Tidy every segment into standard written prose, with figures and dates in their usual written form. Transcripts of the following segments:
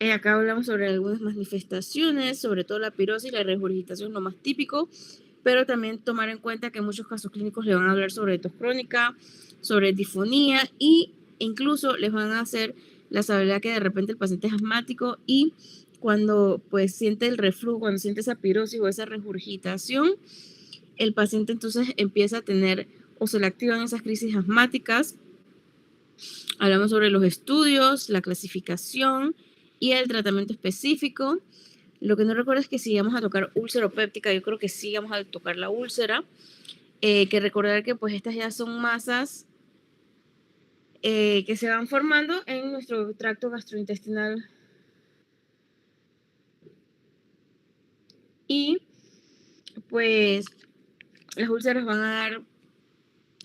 Acá hablamos sobre algunas manifestaciones, sobre todo la pirosis, la regurgitación, lo más típico, pero también tomar en cuenta que en muchos casos clínicos le van a hablar sobre tos crónica, sobre disfonía y incluso les van a hacer la sabiduría que de repente el paciente es asmático y cuando pues siente el reflujo, cuando siente esa pirosis o esa regurgitación, el paciente entonces empieza a tener o se le activan esas crisis asmáticas. Hablamos sobre los estudios, la clasificación y el tratamiento específico. Lo que no recuerdo es que si vamos a tocar úlcera péptica, yo creo que sí vamos a tocar la úlcera, que recordar que pues estas ya son masas que se van formando en nuestro tracto gastrointestinal y pues las úlceras van a dar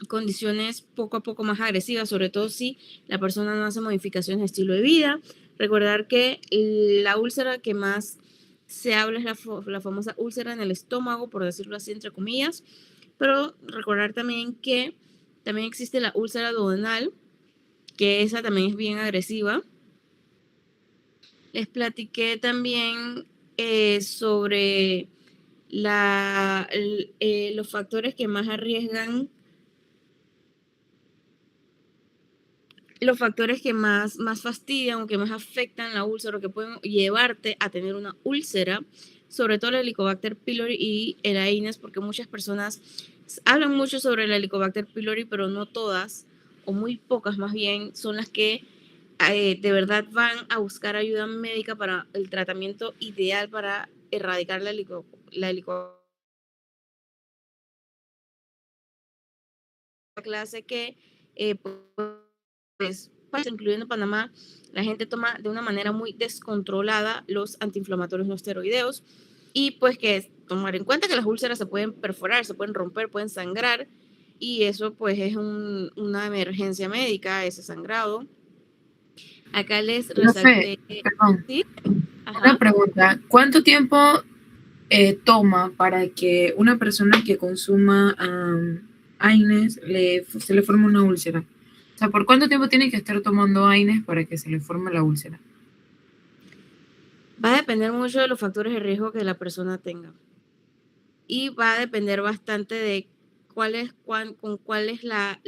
condiciones poco a poco más agresivas, sobre todo si la persona no hace modificaciones de estilo de vida. Recordar que la úlcera que más se habla es la famosa úlcera en el estómago, por decirlo así, entre comillas, pero recordar también que también existe la úlcera duodenal, que esa también es bien agresiva. Les platiqué también sobre los factores que más arriesgan, los factores que más fastidian o que más afectan la úlcera o que pueden llevarte a tener una úlcera, sobre todo el Helicobacter pylori y el AINES, porque muchas personas hablan mucho sobre el Helicobacter pylori, pero no todas, o muy pocas más bien, son las que de verdad van a buscar ayuda médica para el tratamiento ideal para erradicar la helicobacter clase que pues, incluyendo Panamá, la gente toma de una manera muy descontrolada los antiinflamatorios no esteroideos y pues que tomar en cuenta que las úlceras se pueden perforar, se pueden romper, pueden sangrar y eso pues es una emergencia médica, ese sangrado. Acá les Profe, resalté, perdón, sí, una ajá. pregunta. ¿Cuánto tiempo toma para que una persona que consuma AINES se le forme una úlcera? O sea, ¿por cuánto tiempo tiene que estar tomando AINES para que se le forme la úlcera? Va a depender mucho de los factores de riesgo que la persona tenga y va a depender bastante de cuál es la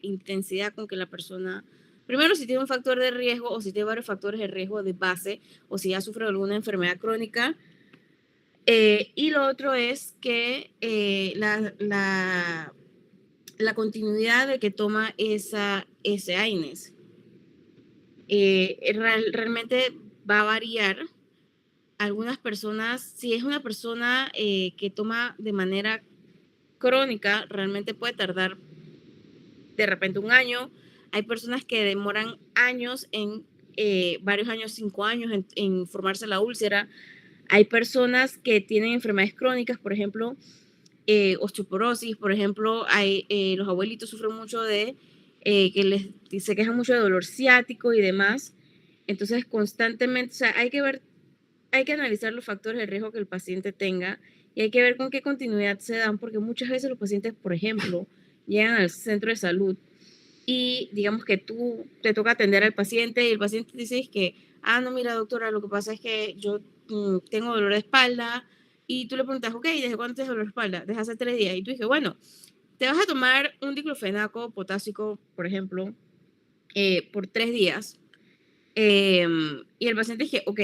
intensidad con que la persona, primero si tiene un factor de riesgo o si tiene varios factores de riesgo de base o si ya sufre alguna enfermedad crónica. Y lo otro es que la continuidad de que toma ese AINES. Realmente va a variar. Algunas personas, si es una persona que toma de manera crónica, realmente puede tardar de repente un año. Hay personas que demoran años varios años, 5 años en formarse la úlcera. Hay personas que tienen enfermedades crónicas, por ejemplo, osteoporosis, por ejemplo, los abuelitos sufren mucho se quejan mucho de dolor ciático y demás. Entonces, constantemente, o sea, hay que analizar los factores de riesgo que el paciente tenga y hay que ver con qué continuidad se dan, porque muchas veces los pacientes, por ejemplo, llegan al centro de salud y digamos que tú te toca atender al paciente y el paciente dice que, no, mira, doctora, lo que pasa es que yo tengo dolor de espalda y tú le preguntas, ok, ¿desde cuándo tienes dolor de espalda? Desde hace 3 días. Y tú dices, bueno, te vas a tomar un diclofenaco potásico, por ejemplo, por 3 días. Y el paciente dice, ok,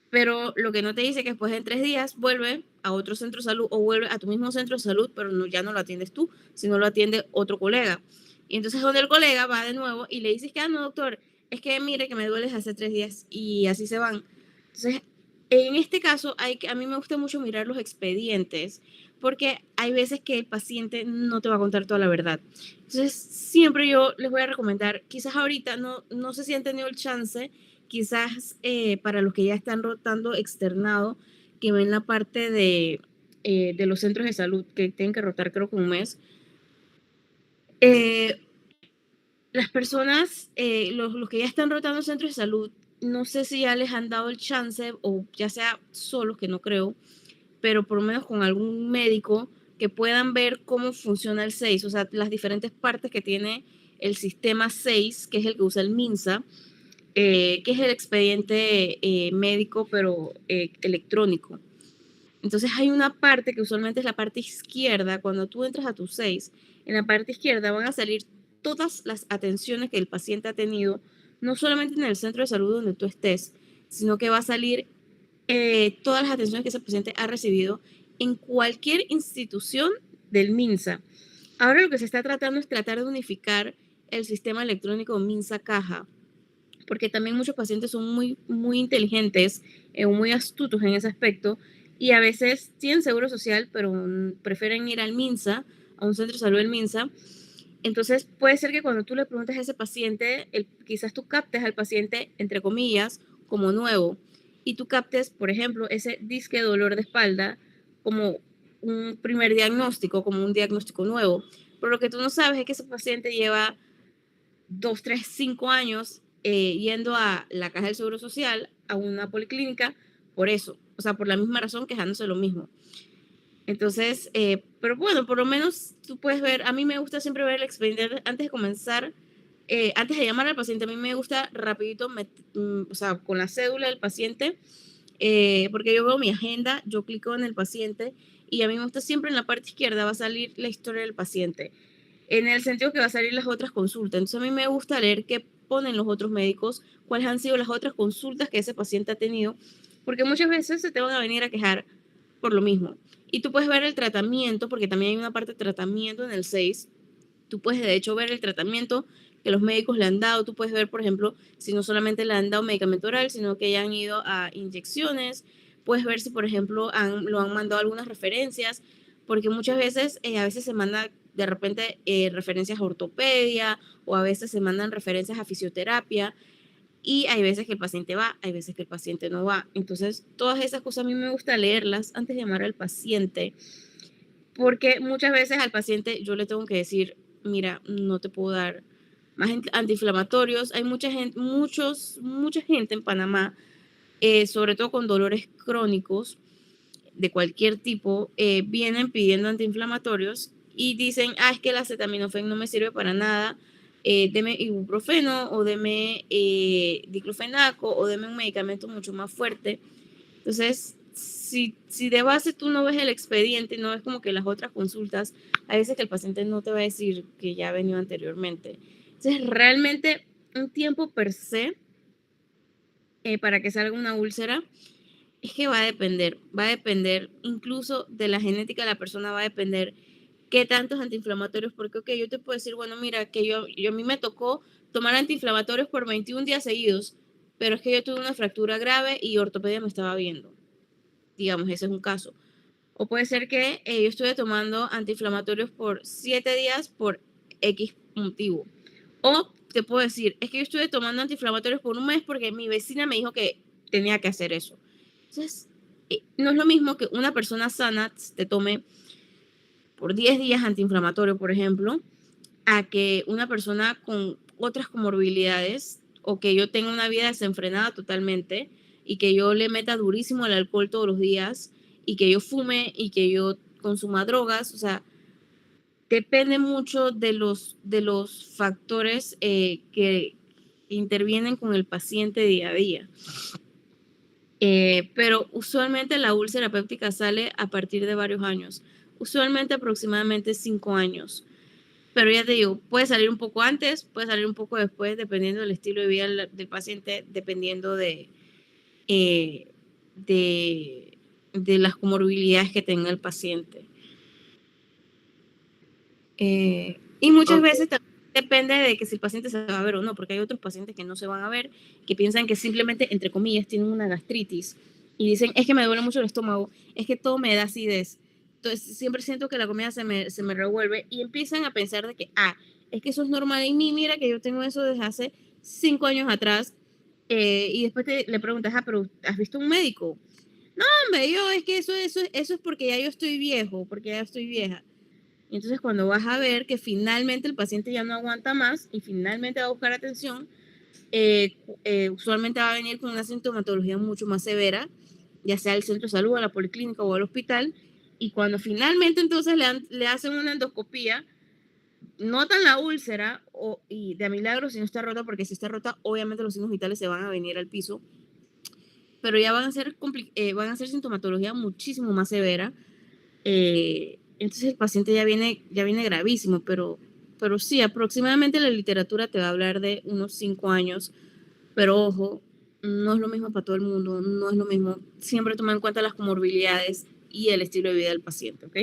pero lo que no te dice es que después de 3 días vuelve a otro centro de salud o vuelve a tu mismo centro de salud, pero no, ya no lo atiendes tú, sino lo atiende otro colega. Y entonces donde el colega va de nuevo y le dices que, no, doctor, es que mire que me duele hace 3 días y así se van. Entonces, en este caso, a mí me gusta mucho mirar los expedientes porque hay veces que el paciente no te va a contar toda la verdad. Entonces, siempre yo les voy a recomendar, quizás ahorita no sé si han tenido el chance, quizás para los que ya están rotando externado, que ven la parte de los centros de salud que tienen que rotar creo que un mes, eh, las personas, los que ya están rotando centros de salud, no sé si ya les han dado el chance o ya sea solos, que no creo, pero por lo menos con algún médico que puedan ver cómo funciona el 6, o sea, las diferentes partes que tiene el sistema 6, que es el que usa el MINSA, que es el expediente médico, pero electrónico. Entonces hay una parte que usualmente es la parte izquierda. Cuando tú entras a tu 6, en la parte izquierda van a salir todas las atenciones que el paciente ha tenido, no solamente en el centro de salud donde tú estés, sino que va a salir todas las atenciones que ese paciente ha recibido en cualquier institución del MINSA. Ahora lo que se está tratando es tratar de unificar el sistema electrónico MINSA Caja, porque también muchos pacientes son muy inteligentes o muy astutos en ese aspecto y a veces tienen seguro social, pero prefieren ir al MINSA, a un centro de salud del MINSA. Entonces puede ser que cuando tú le preguntes a ese paciente, quizás tú captes al paciente, entre comillas, como nuevo, y tú captes, por ejemplo, ese disque dolor de espalda como un primer diagnóstico, como un diagnóstico nuevo. Pero lo que tú no sabes es que ese paciente lleva 2, 3, 5 años yendo a la caja del Seguro Social, a una policlínica, por eso, o sea, por la misma razón, quejándose de lo mismo. Entonces, pero bueno, por lo menos tú puedes ver, a mí me gusta siempre ver el expediente antes de comenzar, antes de llamar al paciente, a mí me gusta rapidito, o sea, con la cédula del paciente, porque yo veo mi agenda, yo clico en el paciente y a mí me gusta siempre en la parte izquierda va a salir la historia del paciente, en el sentido que va a salir las otras consultas. Entonces a mí me gusta leer qué ponen los otros médicos, cuáles han sido las otras consultas que ese paciente ha tenido, porque muchas veces se te van a venir a quejar por lo mismo. Y tú puedes ver el tratamiento, porque también hay una parte de tratamiento en el 6. Tú puedes de hecho ver el tratamiento que los médicos le han dado. Tú puedes ver, por ejemplo, si no solamente le han dado medicamento oral, sino que ya han ido a inyecciones. Puedes ver si, por ejemplo, lo han mandado algunas referencias, porque muchas veces, a veces se manda de repente referencias a ortopedia o a veces se mandan referencias a fisioterapia y hay veces que el paciente va, hay veces que el paciente no va. Entonces, todas esas cosas a mí me gusta leerlas antes de llamar al paciente, porque muchas veces al paciente yo le tengo que decir, mira, no te puedo dar más antiinflamatorios. Hay mucha gente en Panamá, sobre todo con dolores crónicos de cualquier tipo, vienen pidiendo antiinflamatorios y dicen, es que el acetaminofén no me sirve para nada, deme ibuprofeno o deme diclofenaco o deme un medicamento mucho más fuerte. Entonces, si de base tú no ves el expediente, no ves como que las otras consultas, hay veces que el paciente no te va a decir que ya ha venido anteriormente. Entonces, realmente un tiempo per se para que salga una úlcera es que va a depender incluso de la genética de la persona, va a depender qué tantos antiinflamatorios, porque ok, yo te puedo decir, bueno, mira, que yo a mí me tocó tomar antiinflamatorios por 21 días seguidos, pero es que yo tuve una fractura grave y ortopedia me estaba viendo. Digamos, ese es un caso. O puede ser que yo estuve tomando antiinflamatorios por 7 días por X motivo. O te puedo decir, es que yo estuve tomando antiinflamatorios por un mes porque mi vecina me dijo que tenía que hacer eso. Entonces, no es lo mismo que una persona sana te tome por 10 días antiinflamatorio, por ejemplo, a que una persona con otras comorbilidades o que yo tenga una vida desenfrenada totalmente y que yo le meta durísimo al alcohol todos los días y que yo fume y que yo consuma drogas. O sea, depende mucho de los factores que intervienen con el paciente día a día. Pero usualmente la úlcera péptica sale a partir de varios años, usualmente aproximadamente 5 años. Pero ya te digo, puede salir un poco antes, puede salir un poco después, dependiendo del estilo de vida del paciente, dependiendo eh, de, de las comorbilidades que tenga el paciente. Y muchas veces también depende de que si el paciente se va a ver o no, porque hay otros pacientes que no se van a ver, que piensan que simplemente, entre comillas, tienen una gastritis y dicen, es que me duele mucho el estómago, es que todo me da acidez. Entonces, siempre siento que la comida se me revuelve y empiezan a pensar de que, es que eso es normal en mí, mira que yo tengo eso desde hace 5 años atrás. Y después le preguntas, pero ¿has visto un médico? No, hombre, es que eso es porque ya yo estoy viejo, porque ya estoy vieja. Y entonces cuando vas a ver que finalmente el paciente ya no aguanta más y finalmente va a buscar atención, usualmente va a venir con una sintomatología mucho más severa, ya sea al centro de salud, a la policlínica o al hospital, y cuando finalmente entonces le hacen una endoscopía, notan la úlcera y de a milagro si no está rota, porque si está rota, obviamente los signos vitales se van a venir al piso, pero ya van a ser sintomatología muchísimo más severa. Entonces el paciente ya viene gravísimo, pero sí, aproximadamente la literatura te va a hablar de unos 5 años, pero ojo, no es lo mismo para todo el mundo, no es lo mismo. Siempre toma en cuenta las comorbilidades y el estilo de vida del paciente, ¿ok?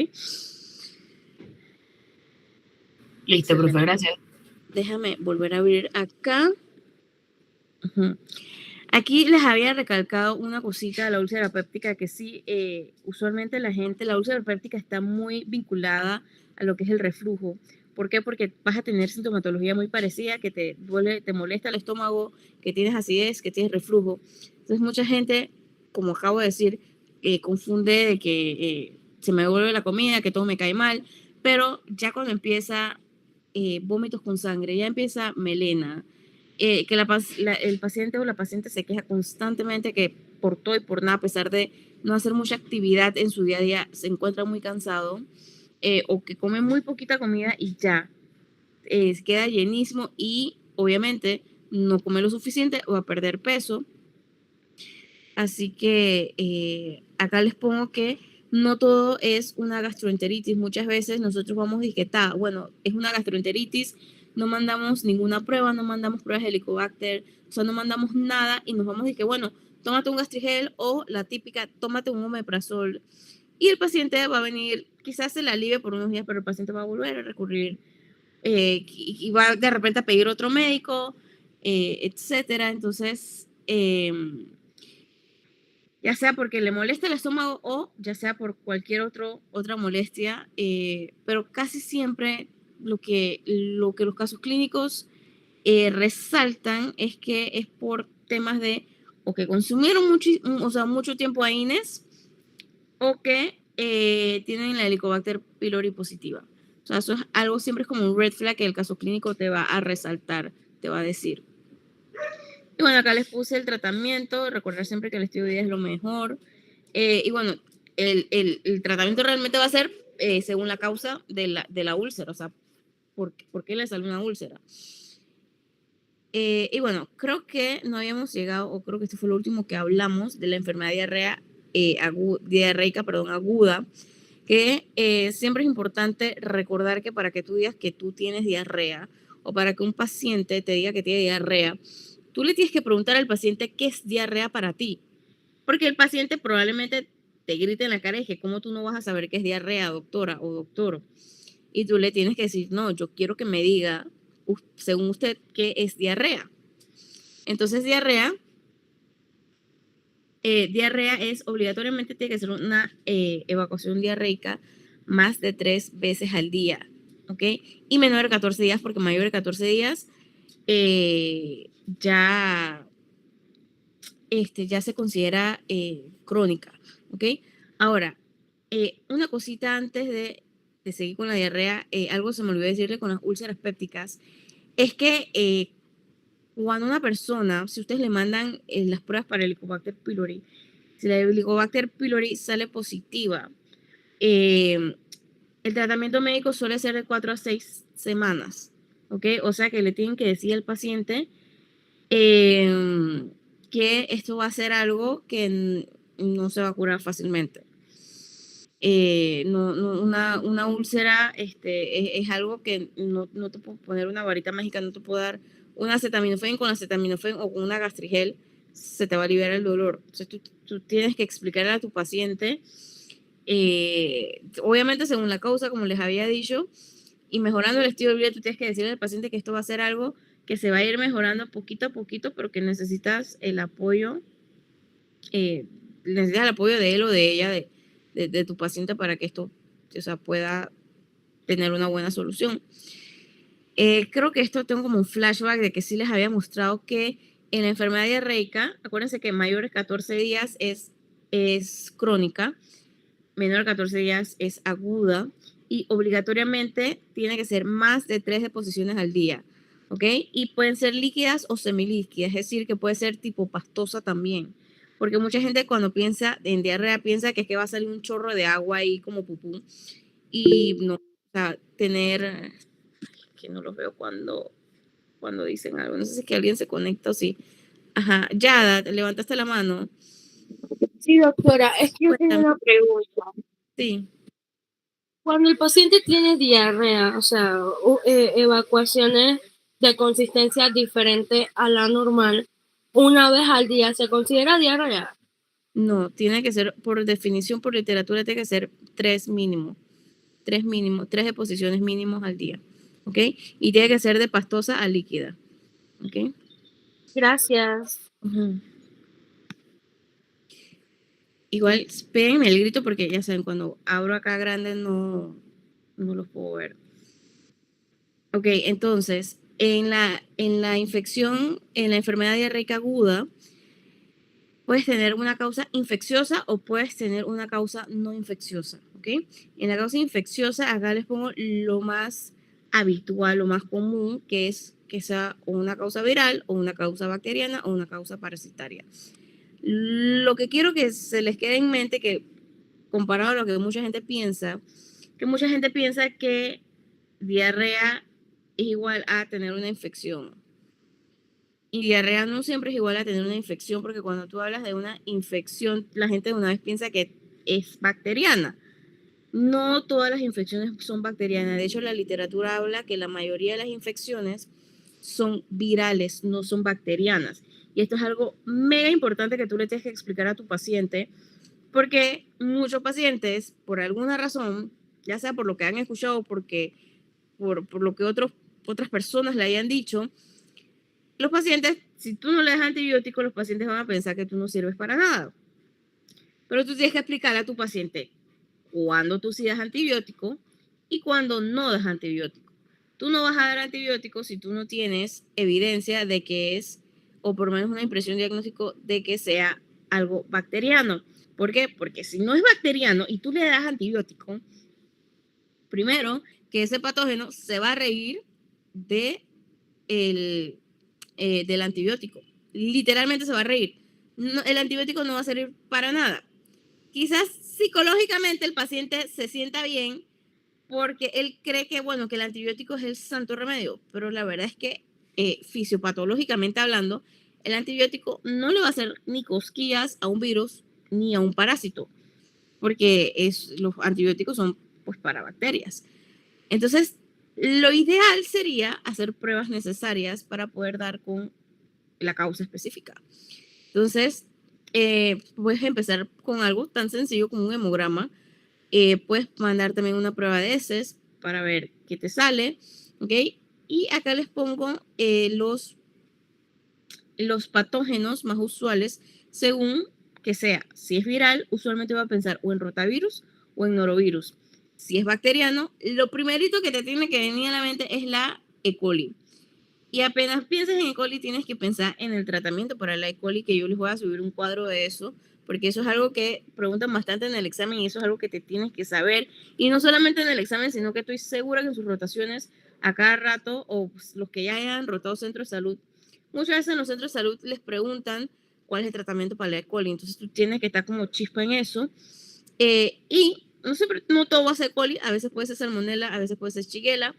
Listo, profe, gracias. Déjame volver a abrir acá. Aquí les había recalcado una cosita de la úlcera péptica que sí, usualmente la úlcera péptica está muy vinculada a lo que es el reflujo. ¿Por qué? Porque vas a tener sintomatología muy parecida, que te duele, te molesta el estómago, que tienes acidez, que tienes reflujo. Entonces mucha gente, como acabo de decir, confunde de que se me devuelve la comida, que todo me cae mal, pero ya cuando empieza vómitos con sangre, ya empieza melena, que el paciente o la paciente se queja constantemente que por todo y por nada, a pesar de no hacer mucha actividad en su día a día, se encuentra muy cansado, o que come muy poquita comida y ya queda llenísimo y obviamente no come lo suficiente o va a perder peso. Así que acá les pongo que no todo es una gastroenteritis. Muchas veces nosotros vamos disquetados. Bueno, es una gastroenteritis, no mandamos ninguna prueba, no mandamos pruebas de Helicobacter, o sea, no mandamos nada y nos vamos de que, bueno, tómate un gastrigel o la típica, tómate un omeprazol. Y el paciente va a venir, quizás se le alivie por unos días, pero el paciente va a volver a recurrir y va de repente a pedir otro médico, etcétera. Entonces, ya sea porque le molesta el estómago o ya sea por cualquier otra molestia, pero casi siempre lo que los casos clínicos resaltan es que es por temas de o que consumieron mucho tiempo AINES o que tienen la Helicobacter pylori positiva. O sea, eso es algo, siempre es como un red flag que el caso clínico te va a resaltar, te va a decir. Y bueno, acá les puse el tratamiento, recordar siempre que el estilo de vida es lo mejor. Y bueno, el tratamiento realmente va a ser según la causa de la úlcera, o sea, ¿por qué le sale una úlcera? Y bueno, creo que no habíamos llegado, o creo que esto fue lo último que hablamos de la enfermedad diarreica aguda, que siempre es importante recordar que para que tú digas que tú tienes diarrea, o para que un paciente te diga que tiene diarrea, tú le tienes que preguntar al paciente qué es diarrea para ti. Porque el paciente probablemente te grite en la cara y que cómo tú no vas a saber qué es diarrea, doctora o doctor. Y tú le tienes que decir, no, yo quiero que me diga, según usted, qué es diarrea. Entonces, diarrea es obligatoriamente tiene que ser una evacuación diarreica más de 3 veces al día, ¿ok? Y menor de 14 días, porque mayor de 14 días ya ya se considera crónica, ¿ok? Ahora, una cosita antes de seguir con la diarrea, algo se me olvidó decirle con las úlceras pépticas, es que cuando una persona, si ustedes le mandan las pruebas para el Helicobacter pylori, si la Helicobacter pylori sale positiva, el tratamiento médico suele ser de 4 a 6 semanas, ¿ok? O sea que le tienen que decir al paciente que esto va a ser algo que no se va a curar fácilmente. Una úlcera es algo que no te puedo poner una varita mágica, no te puedo dar un acetaminofén con acetaminofén o con una gastrigel, se te va a liberar el dolor. Entonces tú tienes que explicarle a tu paciente, obviamente según la causa, como les había dicho, y mejorando el estilo de vida, tú tienes que decirle al paciente que esto va a ser algo que se va a ir mejorando poquito a poquito, pero que necesitas el apoyo, necesitas el apoyo de él o de ella, de tu paciente para que esto, o sea, pueda tener una buena solución. Creo que esto tengo como un flashback de que sí les había mostrado que en la enfermedad diarreica, acuérdense que mayores 14 días es crónica, menor de 14 días es aguda y obligatoriamente tiene que ser más de 3 deposiciones al día, ¿ok? Y pueden ser líquidas o semilíquidas, es decir, que puede ser tipo pastosa también, porque mucha gente cuando piensa en diarrea piensa que es que va a salir un chorro de agua ahí como pupú y no, o sea, tener que no los veo cuando dicen algo. No sé si es que alguien se conecta o sí. Ajá, Yada, te levantaste la mano. Sí, doctora, es que yo tengo Cuéntame. una pregunta. Sí. Cuando el paciente tiene diarrea, o sea, evacuaciones de consistencia diferente a la normal, una vez al día, ¿se considera diarrea? No, tiene que ser, por definición, por literatura, tiene que ser 3 mínimo. 3 deposiciones mínimos al día. ¿Ok? Y tiene que ser de pastosa a líquida. ¿Ok? Gracias. Ujú. Igual, péguenme el grito porque ya saben, cuando abro acá grande no los puedo ver. Ok, entonces, en la infección, en la enfermedad diarreica aguda, puedes tener una causa infecciosa o puedes tener una causa no infecciosa, ¿ok? En la causa infecciosa, acá les pongo lo más habitual, lo más común, que es que sea una causa viral o una causa bacteriana o una causa parasitaria. Lo que quiero que se les quede en mente, que comparado a lo que mucha gente piensa, que diarrea es igual a tener una infección. Y diarrea no siempre es igual a tener una infección, porque cuando tú hablas de una infección, la gente de una vez piensa que es bacteriana. No todas las infecciones son bacterianas. De hecho, la literatura habla que la mayoría de las infecciones son virales, no son bacterianas. Y esto es algo mega importante que tú le tienes que explicar a tu paciente, porque muchos pacientes, por alguna razón, ya sea por lo que han escuchado, porque por lo que otras personas le hayan dicho, los pacientes, si tú no le das antibióticos, los pacientes van a pensar que tú no sirves para nada. Pero tú tienes que explicarle a tu paciente cuándo tú sí das antibiótico y cuándo no das antibiótico. Tú no vas a dar antibióticos si tú no tienes evidencia de que es, o por lo menos una impresión diagnóstico de que sea algo bacteriano. ¿Por qué? Porque si no es bacteriano y tú le das antibiótico, primero que ese patógeno se va a reír de del antibiótico. Literalmente se va a reír. No, el antibiótico no va a servir para nada. Quizás psicológicamente el paciente se sienta bien porque él cree que, bueno, que el antibiótico es el santo remedio, pero la verdad es que fisiopatológicamente hablando, el antibiótico no le va a hacer ni cosquillas a un virus ni a un parásito, porque los antibióticos son pues para bacterias. Entonces, lo ideal sería hacer pruebas necesarias para poder dar con la causa específica. Entonces, puedes empezar con algo tan sencillo como un hemograma. Puedes mandar también una prueba de heces para ver qué te sale, ¿ok? Y acá les pongo los patógenos más usuales según que sea. Si es viral, usualmente va a pensar o en rotavirus o en norovirus. Si es bacteriano, lo primerito que te tiene que venir a la mente es la E. coli. Y apenas pienses en E. coli, tienes que pensar en el tratamiento para la E. coli, que yo les voy a subir un cuadro de eso, porque eso es algo que preguntan bastante en el examen y eso es algo que te tienes que saber. Y no solamente en el examen, sino que estoy segura que en sus rotaciones a cada rato, o pues, los que ya hayan rotado centros de salud, muchas veces en los centros de salud les preguntan cuál es el tratamiento para la E. coli. Entonces tú tienes que estar como chispa en eso. Y no, siempre, no todo va a ser coli, a veces puede ser salmonella, a veces puede ser shigella.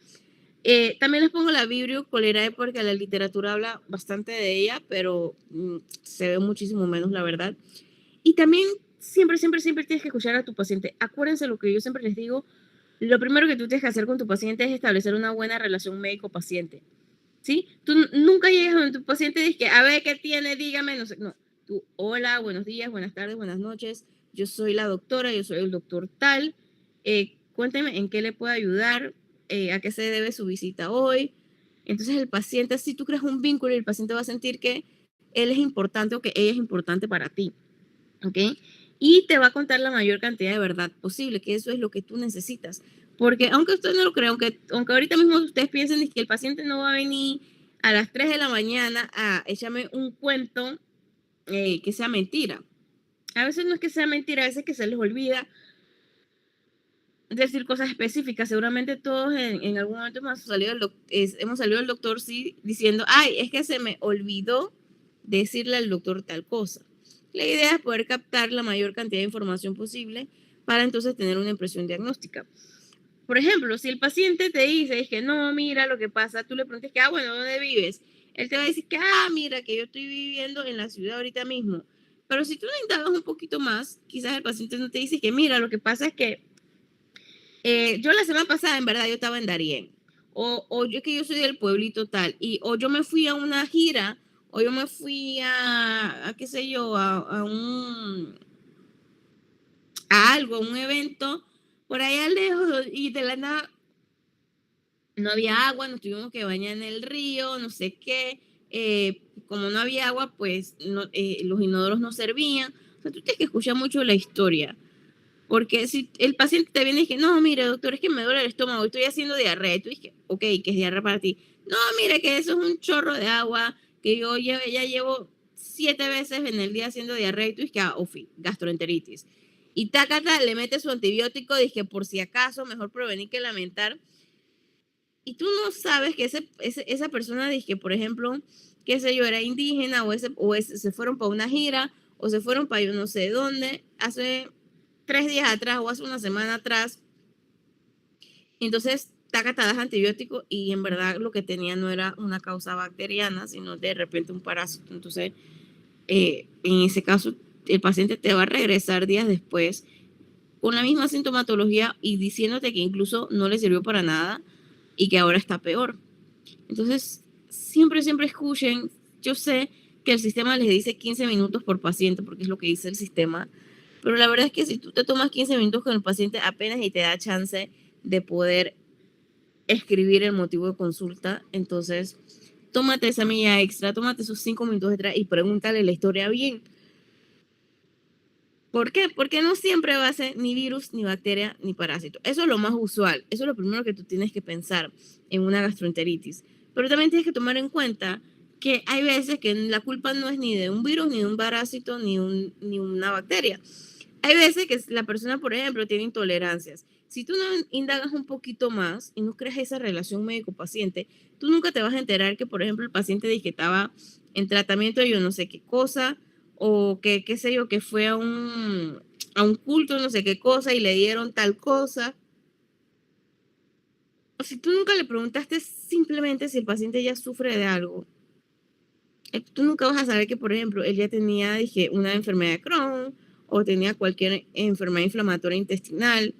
También les pongo la Vibrio cholerae porque la literatura habla bastante de ella, pero se ve muchísimo menos, la verdad. Y también siempre tienes que escuchar a tu paciente. Acuérdense lo que yo siempre les digo, lo primero que tú tienes que hacer con tu paciente es establecer una buena relación médico-paciente. ¿Sí? Tú nunca llegas a tu paciente y dices que, a ver, ¿qué tiene? Dígame, no sé. No, tú, hola, buenos días, buenas tardes, buenas noches. Yo soy la doctora, yo soy el doctor tal. Cuénteme en qué le puedo ayudar, a qué se debe su visita hoy. Entonces el paciente, si tú creas un vínculo, el paciente va a sentir que él es importante o que ella es importante para ti. ¿Ok? Y te va a contar la mayor cantidad de verdad posible, que eso es lo que tú necesitas. Porque aunque usted no lo crea, aunque ahorita mismo ustedes piensen que el paciente no va a venir a las 3 de la mañana a echarme un cuento que sea mentira. A veces no es que sea mentira, a veces que se les olvida decir cosas específicas. Seguramente todos en algún momento hemos salido del doctor sí, diciendo, ay, es que se me olvidó decirle al doctor tal cosa. La idea es poder captar la mayor cantidad de información posible para entonces tener una impresión diagnóstica. por ejemplo, si el paciente te dice, es que no, mira lo que pasa, tú le preguntas que, bueno, ¿dónde vives? Él te va a decir que, mira, que yo estoy viviendo en la ciudad ahorita mismo. Pero si tú le indagas un poquito más, quizás el paciente no te dice que, mira, lo que pasa es que yo la semana pasada, en verdad, yo estaba en Darién. O yo que yo soy del pueblito tal. O yo me fui a una gira, o yo me fui a qué sé yo, a algo, a un evento por allá lejos y de la nada no había agua, nos tuvimos que bañar en el río, no sé qué. Como no había agua, pues los inodoros no servían. O sea, tú tienes que escuchar mucho la historia. Porque si el paciente te viene y dice, no, mire, doctor, es que me duele el estómago, estoy haciendo diarrea. Y tú dices, ok, ¿qué es diarrea para ti? No, mire, que eso es un chorro de agua, que yo ya llevo 7 veces en el día haciendo diarrea. Y tú dices, gastroenteritis. Y tacata, le mete su antibiótico, dije, por si acaso, mejor prevenir que lamentar. Y tú no sabes que esa persona, dije, por ejemplo, qué sé yo, era indígena, se fueron para una gira, o se fueron para yo no sé dónde, hace 3 días atrás o hace una semana atrás. Entonces, taca, das antibiótico y en verdad lo que tenía no era una causa bacteriana, sino de repente un parásito. Entonces, en ese caso, el paciente te va a regresar días después con la misma sintomatología y diciéndote que incluso no le sirvió para nada y que ahora está peor. Entonces, siempre escuchen. Yo sé que el sistema les dice 15 minutos por paciente, porque es lo que dice el sistema, pero la verdad es que si tú te tomas 15 minutos con el paciente apenas y te da chance de poder escribir el motivo de consulta, entonces tómate esa milla extra, tómate esos 5 minutos extra y pregúntale la historia bien. ¿Por qué? Porque no siempre va a ser ni virus, ni bacteria, ni parásito. Eso es lo más usual. Eso es lo primero que tú tienes que pensar en una gastroenteritis. Pero también tienes que tomar en cuenta que hay veces que la culpa no es ni de un virus, ni de un parásito, ni una bacteria. Hay veces que la persona, por ejemplo, tiene intolerancias. Si tú no indagas un poquito más y no creas esa relación médico-paciente, tú nunca te vas a enterar que, por ejemplo, el paciente dice que estaba en tratamiento de yo no sé qué cosa, o que, qué sé yo, que fue a un culto, no sé qué cosa, y le dieron tal cosa. O si tú nunca le preguntaste simplemente si el paciente ya sufre de algo, tú nunca vas a saber que, por ejemplo, él ya tenía, dije, una enfermedad de Crohn o tenía cualquier enfermedad inflamatoria intestinal.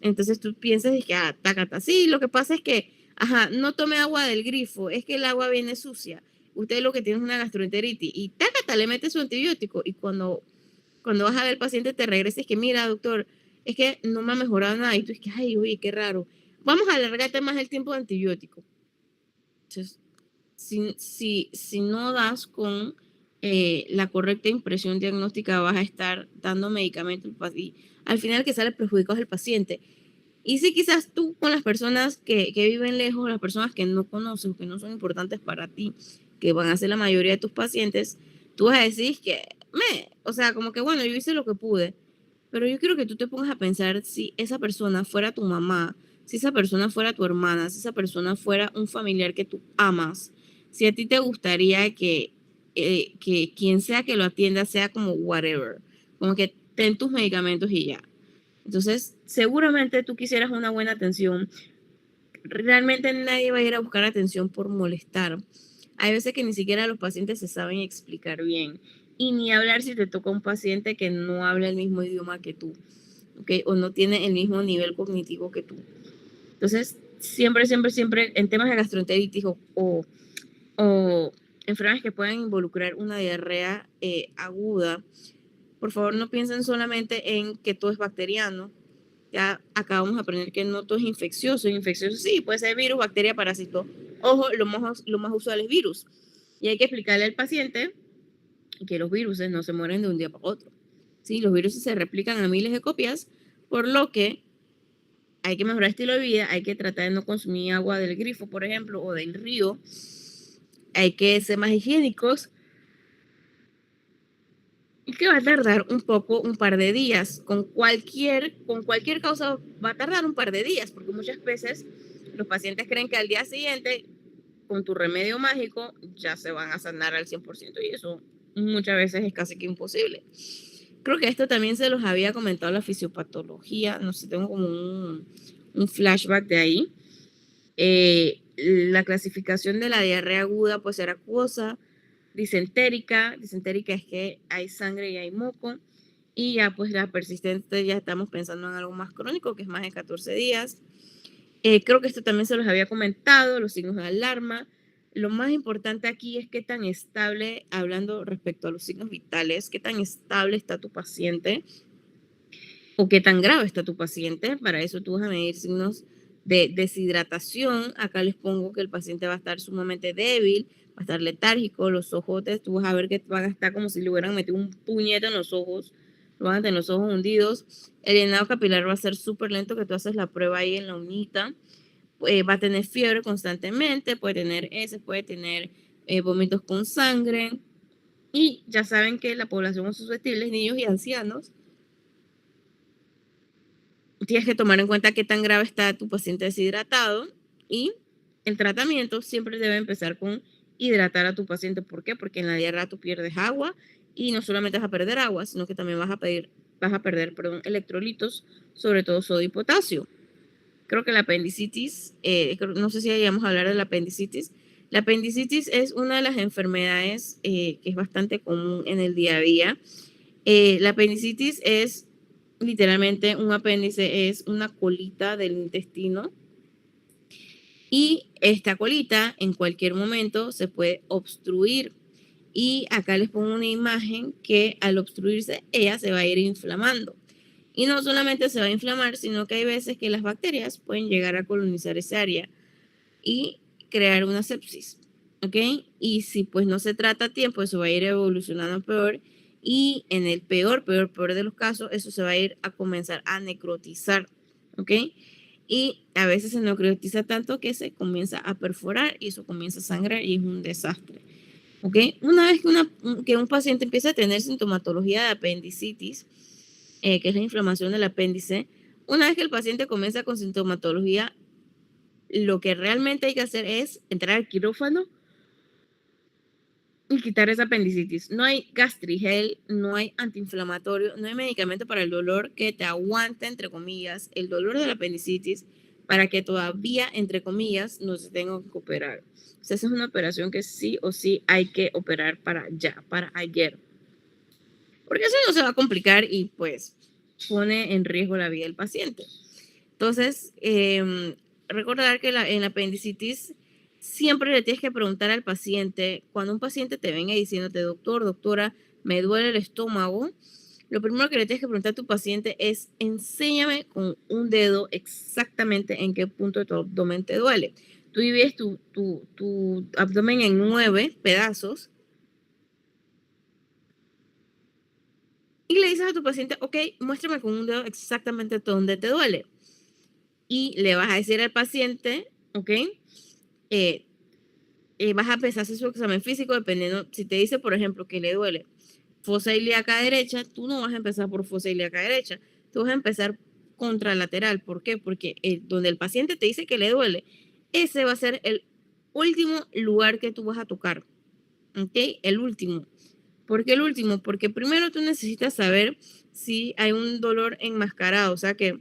Entonces tú piensas, dije, tácata. Sí, lo que pasa es que, no tome agua del grifo, es que el agua viene sucia. Usted lo que tiene es una gastroenteritis y tácata, le mete su antibiótico y cuando vas a ver al paciente te regreses que, mira, doctor, es que no me ha mejorado nada. Y tú es que, ay, oye, qué raro. Vamos a alargarte más el tiempo de antibiótico. Entonces, si no das con la correcta impresión diagnóstica, vas a estar dando medicamentos y al final que sale perjudicado es el paciente. Y si quizás tú con las personas que viven lejos, las personas que no conoces o que no son importantes para ti, que van a ser la mayoría de tus pacientes, tú vas a decir que, o sea, como que bueno, yo hice lo que pude, pero yo quiero que tú te pongas a pensar si esa persona fuera tu mamá, si esa persona fuera tu hermana, si esa persona fuera un familiar que tú amas, si a ti te gustaría que quien sea que lo atienda sea como whatever, como que ten tus medicamentos y ya. Entonces, seguramente tú quisieras una buena atención. Realmente nadie va a ir a buscar atención por molestar. Hay veces que ni siquiera los pacientes se saben explicar bien. Y ni hablar si te toca un paciente que no habla el mismo idioma que tú, ¿ok? O no tiene el mismo nivel cognitivo que tú. Entonces, siempre en temas de gastroenteritis o enfermedades que puedan involucrar una diarrea aguda, por favor no piensen solamente en que todo es bacteriano. Ya acabamos de aprender que no todo es infeccioso. Infeccioso sí, puede ser virus, bacteria, parásito. Ojo, lo más usual es virus. Y hay que explicarle al paciente que los virus no se mueren de un día para otro. ¿Sí? Los virus se replican a miles de copias, por lo que hay que mejorar el estilo de vida, hay que tratar de no consumir agua del grifo, por ejemplo, o del río. Hay que ser más higiénicos. Y que va a tardar un par de días. Con cualquier causa va a tardar un par de días, porque muchas veces los pacientes creen que al día siguiente, con tu remedio mágico, ya se van a sanar al 100%, y eso muchas veces es casi que imposible. Creo que esto también se los había comentado la fisiopatología, no sé, tengo como un flashback de ahí. La clasificación de la diarrea aguda puede ser acuosa, disentérica. Disentérica es que hay sangre y hay moco. Y ya pues la persistente ya estamos pensando en algo más crónico, que es más de 14 días. Creo que esto también se los había comentado, los signos de alarma. Lo más importante aquí es qué tan estable, hablando respecto a los signos vitales, qué tan estable está tu paciente o qué tan grave está tu paciente. Para eso tú vas a medir signos de deshidratación. Acá les pongo que el paciente va a estar sumamente débil, va a estar letárgico, los ojotes, tú vas a ver que van a estar como si le hubieran metido un puñete en los ojos, lo van a tener los ojos hundidos. El llenado capilar va a ser súper lento, que tú haces la prueba ahí en la uñita. Va a tener fiebre constantemente, puede tener heces, puede tener vómitos con sangre. Y ya saben que la población es susceptible, niños y ancianos. Tienes que tomar en cuenta qué tan grave está tu paciente deshidratado, y el tratamiento siempre debe empezar con hidratar a tu paciente. ¿Por qué? Porque en la diarrea tú pierdes agua, y no solamente vas a perder agua, sino que también vas a perder electrolitos, sobre todo sodio y potasio. Creo que la apendicitis, no sé si vamos a hablar de la apendicitis. La apendicitis es una de las enfermedades que es bastante común en el día a día. La apendicitis es literalmente un apéndice, es una colita del intestino, y esta colita en cualquier momento se puede obstruir. Y acá les pongo una imagen que al obstruirse ella se va a ir inflamando. Y no solamente se va a inflamar, sino que hay veces que las bacterias pueden llegar a colonizar esa área y crear una sepsis, ¿ok? Y si pues no se trata a tiempo, eso va a ir evolucionando peor, y en el peor de los casos, eso se va a ir a comenzar a necrotizar, ¿ok? Y a veces se necrotiza tanto que se comienza a perforar y eso comienza a sangrar y es un desastre, ¿ok? Una vez que un paciente empieza a tener sintomatología de apendicitis, que es la inflamación del apéndice, una vez que el paciente comienza con sintomatología, lo que realmente hay que hacer es entrar al quirófano y quitar esa apendicitis. No hay gastrigel, no hay antiinflamatorio, no hay medicamento para el dolor que te aguante, entre comillas, el dolor de la apendicitis, para que todavía, entre comillas, no se tenga que operar. O sea, esa es una operación que sí o sí hay que operar para ya, para ayer. Porque eso no se va a complicar y pues pone en riesgo la vida del paciente. Entonces, recordar que en la apendicitis siempre le tienes que preguntar al paciente, cuando un paciente te venga diciéndote, doctor, doctora, me duele el estómago, lo primero que le tienes que preguntar a tu paciente es, enséñame con un dedo exactamente en qué punto de tu abdomen te duele. Tú divides tu abdomen en 9 pedazos y le dices a tu paciente, ok, muéstrame con un dedo exactamente dónde te duele. Y le vas a decir al paciente, ok, vas a empezar a hacer su examen físico dependiendo, si te dice, por ejemplo, que le duele fosa ilíaca derecha, tú no vas a empezar por fosa ilíaca derecha, tú vas a empezar contralateral. ¿Por qué? Porque donde el paciente te dice que le duele, ese va a ser el último lugar que tú vas a tocar, ok, el último. ¿Por qué el último? Porque primero tú necesitas saber si hay un dolor enmascarado, o sea que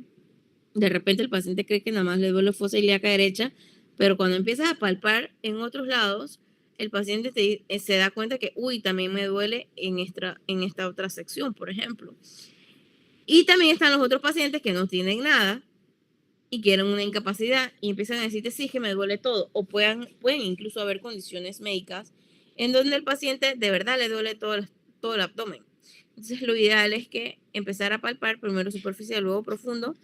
de repente el paciente cree que nada más le duele fosa ilíaca derecha, pero cuando empiezas a palpar en otros lados, el paciente se da cuenta que, uy, también me duele en esta otra sección, por ejemplo. Y también están los otros pacientes que no tienen nada y quieren una incapacidad y empiezan a decirte, sí, que me duele todo. O pueden incluso haber condiciones médicas en donde el paciente de verdad le duele todo el abdomen. Entonces lo ideal es que empezar a palpar primero superficial, luego profundo,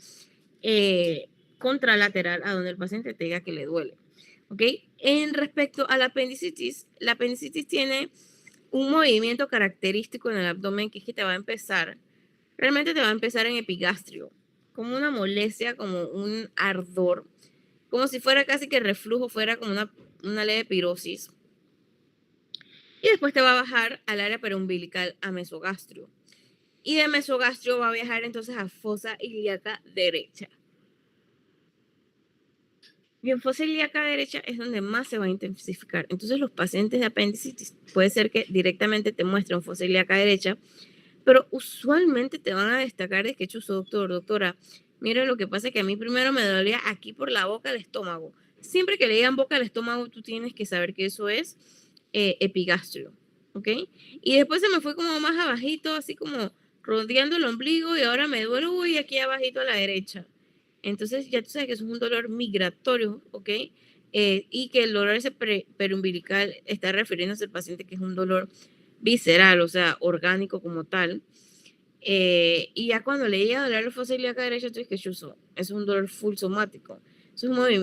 contralateral a donde el paciente te diga que le duele. ¿Ok? En respecto a la apendicitis tiene un movimiento característico en el abdomen, que es que realmente te va a empezar en epigastrio, como una molestia, como un ardor, como si fuera casi que reflujo, fuera como una leve pirosis. Y después te va a bajar al área perumbilical, a mesogastrio. Y de mesogastrio va a viajar entonces a fosa ilíaca derecha. Y en fosa ilíaca derecha es donde más se va a intensificar. Entonces los pacientes de apendicitis puede ser que directamente te muestren fosa ilíaca derecha, pero usualmente te van a destacar de que, chuzo, doctor, doctora, mire, lo que pasa es que a mí primero me dolía aquí por la boca, el estómago. Siempre que le digan boca al estómago, tú tienes que saber que eso es epigastrio, ¿ok? Y después se me fue como más abajito, así como rodeando el ombligo y ahora me duele, uy, aquí abajito a la derecha. Entonces ya tú sabes que eso es un dolor migratorio, ¿ok? Y que el dolor ese perumbilical está refiriéndose al paciente que es un dolor visceral, o sea, orgánico como tal. Y ya cuando le llega a doler la fosa ilíaca derecha, tú dices que chuzo, es un dolor full somático.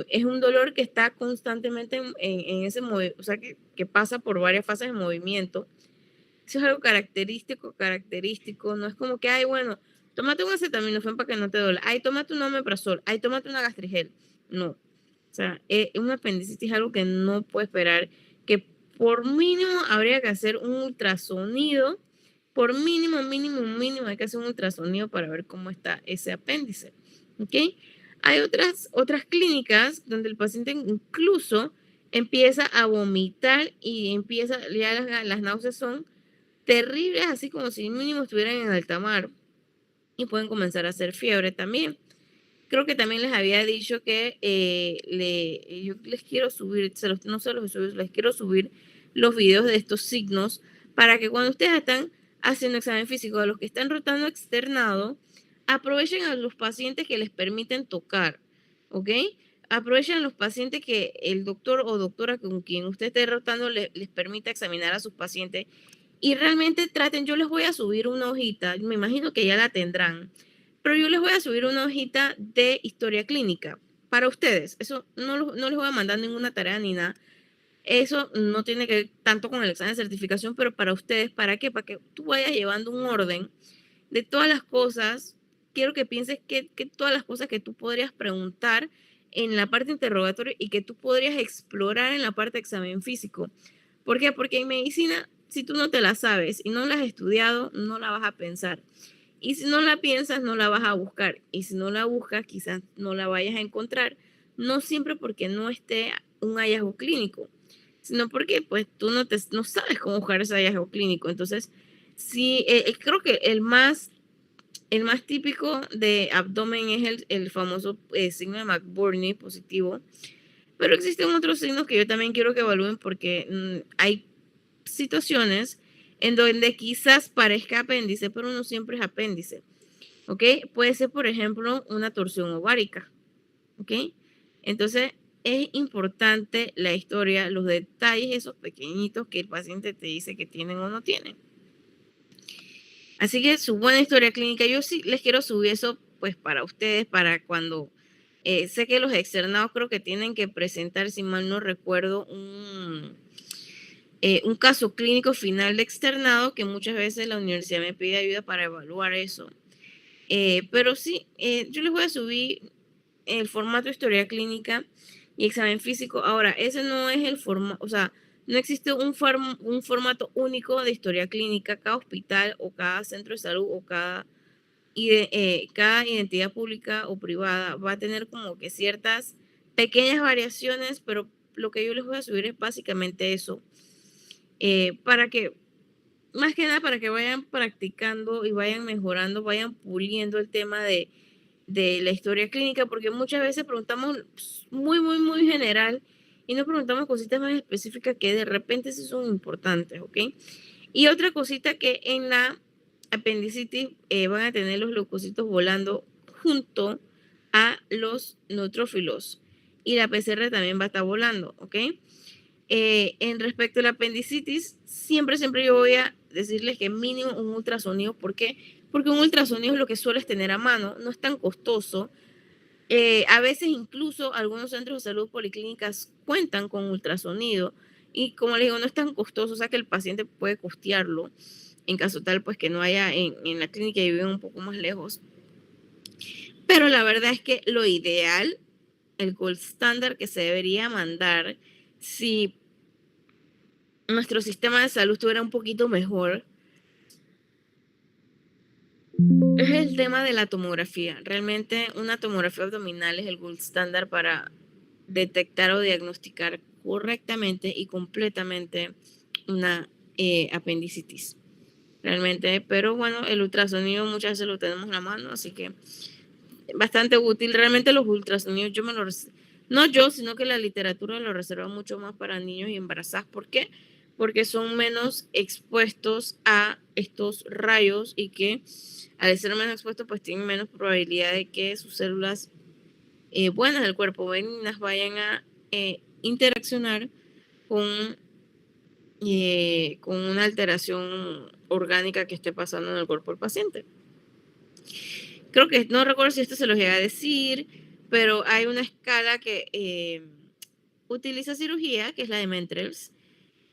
Es un dolor que está constantemente en ese movimiento, o sea, que pasa por varias fases de movimiento. Eso es algo característico. No es como que, ay, bueno, tómate un acetaminofén para que no te duele. Ay, tómate un omeprazol. Ay, tómate una gastrigel. No. O sea, una apendicitis es algo que no puede esperar, que por mínimo habría que hacer un ultrasonido. Por mínimo hay que hacer un ultrasonido para ver cómo está ese apéndice. ¿Ok? Hay otras clínicas donde el paciente incluso empieza a vomitar y ya las náuseas son terribles, así como si mínimo estuvieran en alta mar y pueden comenzar a hacer fiebre también. Creo que también les había dicho que yo les quiero subir, no se los subir, les quiero subir los videos de estos signos para que cuando ustedes están haciendo examen físico, a los que están rotando externado, aprovechen a los pacientes que les permiten tocar, ¿ok? Aprovechen a los pacientes que el doctor o doctora con quien usted esté rotando les permita examinar a sus pacientes y realmente traten, yo les voy a subir una hojita, me imagino que ya la tendrán, pero yo les voy a subir una hojita de historia clínica para ustedes. Eso no les voy a mandar ninguna tarea ni nada. Eso no tiene que ver tanto con el examen de certificación, pero para ustedes, ¿para qué? Para que tú vayas llevando un orden de todas las cosas. Quiero que pienses que todas las cosas que tú podrías preguntar en la parte interrogatorio y que tú podrías explorar en la parte de examen físico. ¿Por qué? Porque en medicina, si tú no te la sabes y no la has estudiado, no la vas a pensar. Y si no la piensas, no la vas a buscar. Y si no la buscas, quizás no la vayas a encontrar. No siempre porque no esté un hallazgo clínico, sino porque pues tú no sabes cómo buscar ese hallazgo clínico. Entonces, sí, creo que el más típico de abdomen es el famoso signo de McBurney positivo. Pero existen otros signos que yo también quiero que evalúen porque hay situaciones en donde quizás parezca apéndice, pero no siempre es apéndice. ¿Ok? Puede ser, por ejemplo, una torsión ovárica. ¿Ok? Entonces, es importante la historia, los detalles, esos pequeñitos que el paciente te dice que tienen o no tienen. Así que su buena historia clínica, yo sí les quiero subir eso, pues para ustedes, para cuando sé que los externados creo que tienen que presentar, si mal no recuerdo, un caso clínico final de externado, que muchas veces la universidad me pide ayuda para evaluar eso. Pero sí, yo les voy a subir el formato de historia clínica y examen físico. Ahora, ese no es el formato, o sea, no existe un formato único de historia clínica. Cada hospital o cada centro de salud o cada identidad pública o privada va a tener como que ciertas pequeñas variaciones, pero lo que yo les voy a subir es básicamente eso, para que, más que nada, para que vayan practicando y vayan mejorando, vayan puliendo el tema de la historia clínica, porque muchas veces preguntamos muy general y no preguntamos cositas más específicas que de repente sí son importantes, ¿ok? Y otra cosita que en la apendicitis van a tener los leucocitos volando junto a los neutrófilos y la PCR también va a estar volando, ¿ok? En respecto a la apendicitis, siempre yo voy a decirles que mínimo un ultrasonido. ¿Por qué? Porque un ultrasonido es lo que sueles tener a mano, no es tan costoso. A veces incluso algunos centros de salud policlínicas cuentan con ultrasonido y como les digo, no es tan costoso, o sea que el paciente puede costearlo en caso tal pues que no haya en la clínica y viven un poco más lejos. Pero la verdad es que lo ideal, el gold standard que se debería mandar si nuestro sistema de salud estuviera un poquito mejor, es el tema de la tomografía. Realmente una tomografía abdominal es el gold standard para detectar o diagnosticar correctamente y completamente una apendicitis. Realmente, pero bueno, el ultrasonido muchas veces lo tenemos en la mano, así que bastante útil. Realmente los ultrasonidos yo me los, no yo, sino que la literatura lo reserva mucho más para niños y embarazadas. ¿Por qué? Porque son menos expuestos a estos rayos y que al ser menos expuestos pues tienen menos probabilidad de que sus células buenas del cuerpo benignas vayan a interaccionar con una alteración orgánica que esté pasando en el cuerpo del paciente. Creo que no recuerdo si esto se los llega a decir, pero hay una escala que utiliza cirugía, que es la de Mentrels,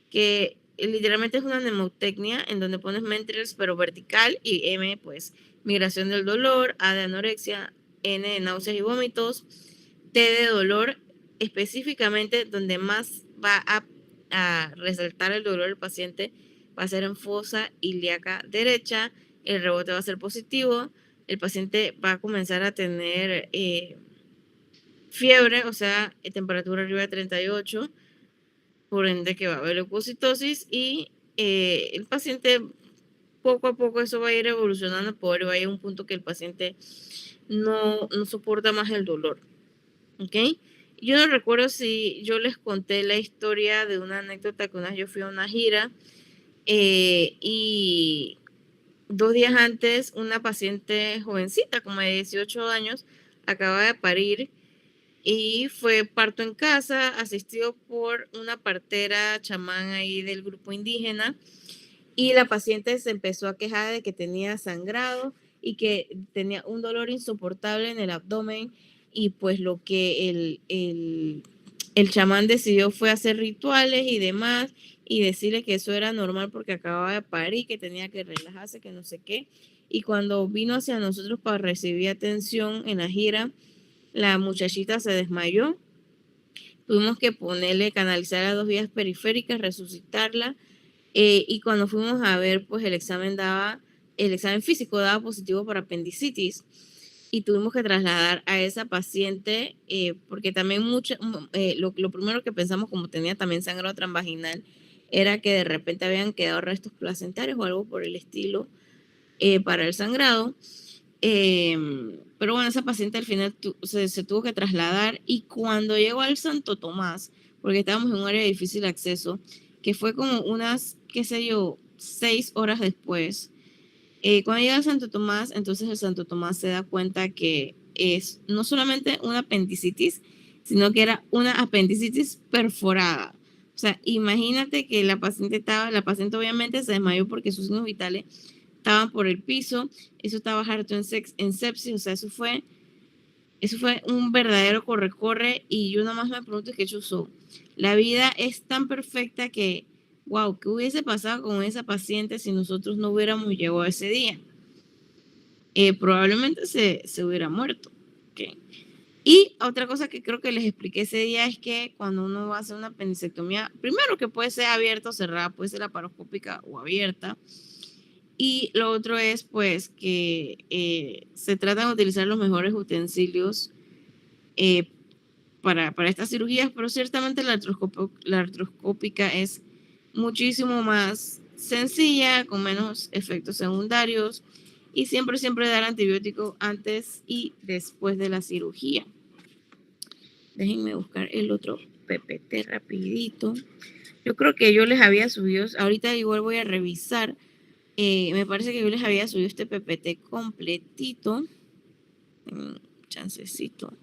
que literalmente es una mnemotecnia en donde pones Mentrels pero vertical y M pues migración del dolor, A de anorexia, N de náuseas y vómitos, T de dolor, específicamente donde más va a resaltar el dolor del paciente va a ser en fosa ilíaca derecha, el rebote va a ser positivo, el paciente va a comenzar a tener fiebre, o sea, temperatura arriba de 38, por ende que va a haber leucocitosis y el paciente poco a poco eso va a ir evolucionando, por va a ir a un punto que el paciente no soporta más el dolor, ¿ok? Yo no recuerdo si yo les conté la historia de una anécdota que una vez yo fui a una gira y 2 días antes una paciente jovencita, como de 18 años, acaba de parir y fue parto en casa, asistido por una partera chamán ahí del grupo indígena y la paciente se empezó a quejar de que tenía sangrado y que tenía un dolor insoportable en el abdomen y pues lo que el chamán decidió fue hacer rituales y demás y decirle que eso era normal porque acababa de parir, que tenía que relajarse, que no sé qué. Y cuando vino hacia nosotros para recibir atención en la gira, la muchachita se desmayó. Tuvimos que ponerle, canalizar a 2 vías periféricas, resucitarla. Y cuando fuimos a ver, pues el examen físico daba positivo para apendicitis y tuvimos que trasladar a esa paciente porque también lo primero que pensamos como tenía también sangrado transvaginal era que de repente habían quedado restos placentarios o algo por el estilo para el sangrado. Pero bueno, esa paciente al final se tuvo que trasladar y cuando llegó al Santo Tomás, porque estábamos en un área de difícil acceso, que fue como unas, qué sé yo, 6 horas después, cuando llega al Santo Tomás, entonces el Santo Tomás se da cuenta que es no solamente una apendicitis, sino que era una apendicitis perforada. O sea, imagínate que la paciente obviamente se desmayó porque sus signos vitales estaban por el piso, eso estaba harto en sepsis, o sea, eso fue un verdadero corre-corre y yo nada más me pregunto qué chuzó. La vida es tan perfecta que, wow, ¿qué hubiese pasado con esa paciente si nosotros no hubiéramos llegado ese día? Probablemente se hubiera muerto. ¿Okay? Y otra cosa que creo que les expliqué ese día es que cuando uno va a hacer una apendicectomía, primero que puede ser abierta o cerrada, puede ser laparoscópica o abierta. Y lo otro es pues que se tratan de utilizar los mejores utensilios para estas cirugías, pero ciertamente la artroscópica es muchísimo más sencilla, con menos efectos secundarios y siempre dar antibiótico antes y después de la cirugía. Déjenme buscar el otro PPT rapidito. Yo creo que yo les había subido, ahorita igual voy a revisar. Me parece que yo les había subido este PPT completito. Chancecito.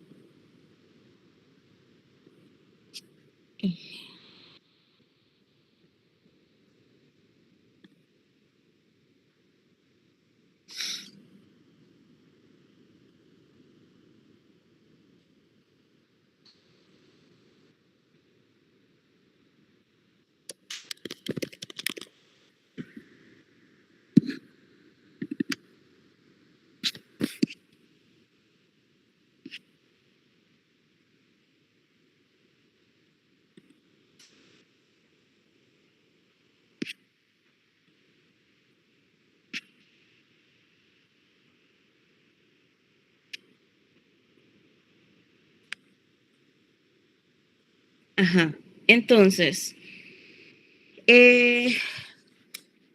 Ajá. Entonces,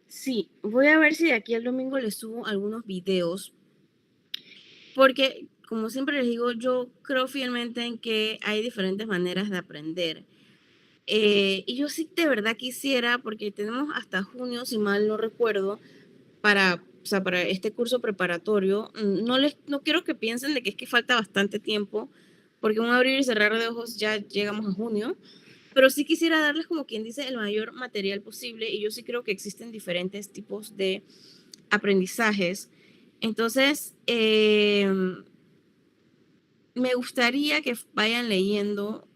sí, voy a ver si de aquí al domingo les subo algunos videos, porque como siempre les digo, yo creo fielmente en que hay diferentes maneras de aprender. Y yo sí de verdad quisiera, porque tenemos hasta junio, si mal no recuerdo, o sea, para este curso preparatorio. No quiero que piensen de que es que falta bastante tiempo, porque un abrir y cerrar de ojos ya llegamos a junio, pero sí quisiera darles, como quien dice, el mayor material posible, y yo sí creo que existen diferentes tipos de aprendizajes. Entonces, me gustaría que vayan leyendo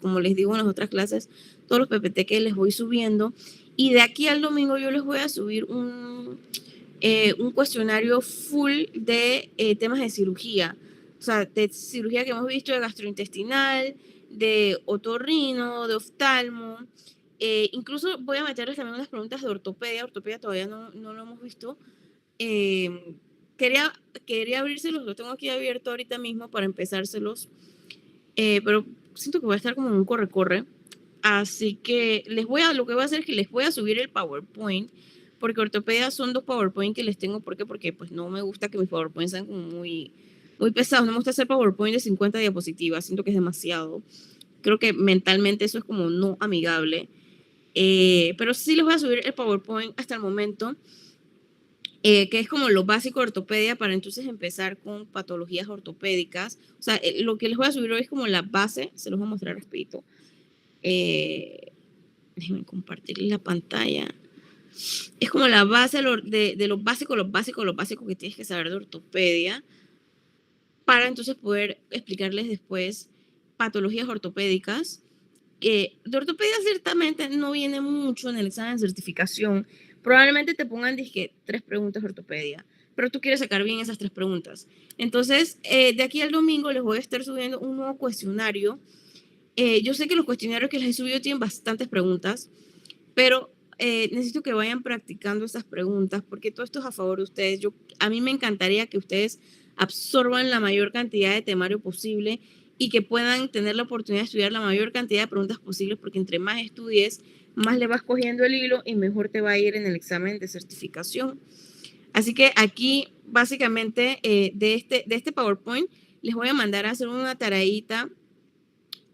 como les digo en las otras clases, todos los PPT que les voy subiendo, y de aquí al domingo yo les voy a subir un cuestionario full de temas de cirugía, o sea, de cirugía que hemos visto, de gastrointestinal, de otorrino, de oftalmo. Incluso voy a meterles también unas preguntas de ortopedia todavía no lo hemos visto. Eh, quería abrírselos, lo tengo aquí abierto ahorita mismo para empezárselos, pero siento que voy a estar como en un corre-corre. Así que lo que voy a hacer es que les voy a subir el PowerPoint, porque ortopedia son 2 PowerPoint que les tengo. ¿Por qué? Porque pues no me gusta que mis PowerPoint sean como muy pesados. No me gusta hacer PowerPoint de 50 diapositivas, siento que es demasiado. Creo que mentalmente eso es como no amigable. Pero sí les voy a subir el PowerPoint hasta el momento, que es como lo básico de ortopedia, para entonces empezar con patologías ortopédicas. O sea, lo que les voy a subir hoy es como la base, se los voy a mostrar rapidito. Déjenme compartir la pantalla. Es como la base de lo básico que tienes que saber de ortopedia, para entonces poder explicarles después patologías ortopédicas. De ortopedia ciertamente no viene mucho en el examen de certificación. Probablemente te pongan, dizque, 3 preguntas de ortopedia, pero tú quieres sacar bien esas 3 preguntas. Entonces, de aquí al domingo les voy a estar subiendo un nuevo cuestionario. Yo sé que los cuestionarios que les he subido tienen bastantes preguntas, pero necesito que vayan practicando esas preguntas, porque todo esto es a favor de ustedes. A mí me encantaría que ustedes absorban la mayor cantidad de temario posible y que puedan tener la oportunidad de estudiar la mayor cantidad de preguntas posibles, porque entre más estudies, más le vas cogiendo el hilo y mejor te va a ir en el examen de certificación. Así que aquí, básicamente, de este PowerPoint, les voy a mandar a hacer una tareita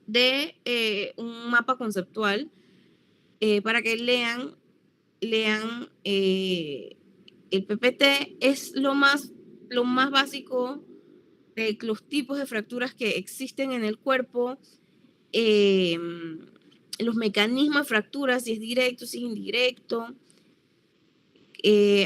de un mapa conceptual, para que lean el PPT. Es lo más básico de los tipos de fracturas que existen en el cuerpo, los mecanismos de fracturas, si es directo, si es indirecto.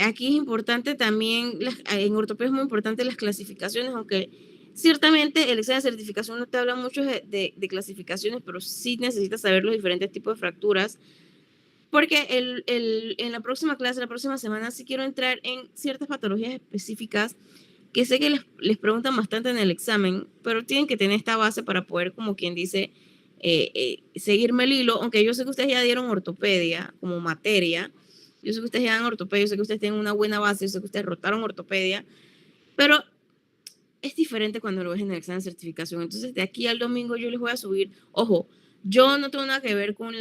Aquí es importante también, en ortopedia es muy importante las clasificaciones, aunque ciertamente el examen de certificación no te habla mucho de clasificaciones, pero sí necesitas saber los diferentes tipos de fracturas, porque en la próxima clase, la próxima semana, sí quiero entrar en ciertas patologías específicas que sé que les preguntan bastante en el examen, pero tienen que tener esta base para poder, como quien dice, seguirme el hilo, aunque yo sé que ustedes ya dieron ortopedia como materia, yo sé que ustedes ya dan ortopedia, yo sé que ustedes tienen una buena base, yo sé que ustedes rotaron ortopedia, pero es diferente cuando lo ves en el examen de certificación. Entonces, de aquí al domingo yo les voy a subir, ojo, yo no tengo nada que ver con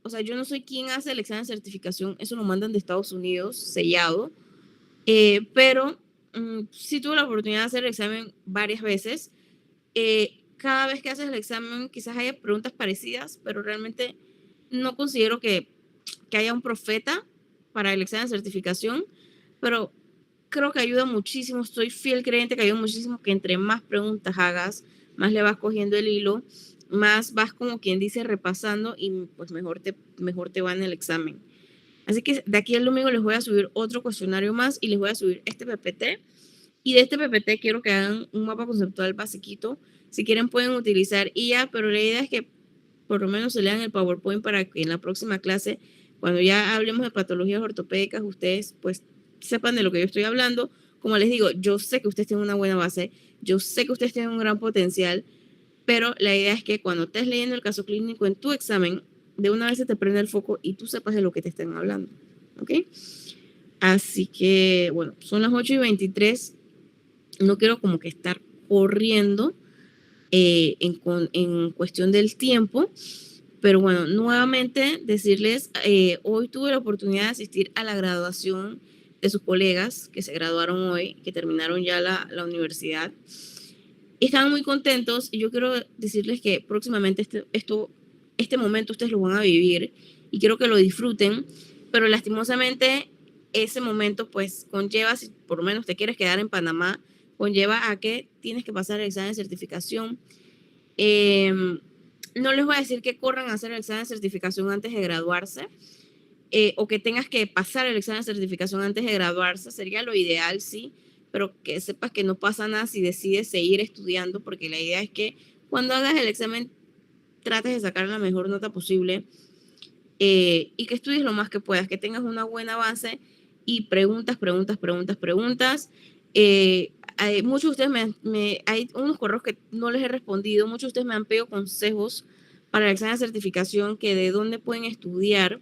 o sea, yo no soy quien hace el examen de certificación, eso lo mandan de Estados Unidos, sellado, pero sí tuve la oportunidad de hacer el examen varias veces. Cada vez que haces el examen quizás haya preguntas parecidas, pero realmente no considero que haya un profeta para el examen de certificación, pero creo que ayuda muchísimo. Estoy fiel creyente que ayuda muchísimo, que entre más preguntas hagas, más le vas cogiendo el hilo, más vas, como quien dice, repasando, y pues mejor te va en el examen. Así que de aquí al domingo les voy a subir otro cuestionario más y les voy a subir este PPT. Y de este PPT quiero que hagan un mapa conceptual basiquito. Si quieren pueden utilizar IA, pero la idea es que por lo menos se lean el PowerPoint, para que en la próxima clase, cuando ya hablemos de patologías ortopédicas, ustedes pues sepan de lo que yo estoy hablando. Como les digo, yo sé que ustedes tienen una buena base, yo sé que ustedes tienen un gran potencial, pero la idea es que cuando estés leyendo el caso clínico en tu examen, de una vez se te prende el foco y tú sepas de lo que te están hablando. ¿Ok? Así que, bueno, son las 8:23. No quiero como que estar corriendo en cuestión del tiempo, pero bueno, nuevamente decirles, hoy tuve la oportunidad de asistir a la graduación de sus colegas que se graduaron hoy, que terminaron ya la universidad. estaban muy contentos y yo quiero decirles que próximamente este momento ustedes lo van a vivir y quiero que lo disfruten, pero lastimosamente ese momento pues conlleva, si por lo menos te quieres quedar en Panamá, conlleva a que tienes que pasar el examen de certificación. No les voy a decir que corran a hacer el examen de certificación antes de graduarse, o que tengas que pasar el examen de certificación antes de graduarse, sería lo ideal, sí, pero que sepas que no pasa nada si decides seguir estudiando, porque la idea es que cuando hagas el examen trates de sacar la mejor nota posible, y que estudies lo más que puedas, que tengas una buena base y preguntas. Muchos de ustedes hay unos correos que no les he respondido, muchos de ustedes me han pedido consejos para el examen de certificación, que de dónde pueden estudiar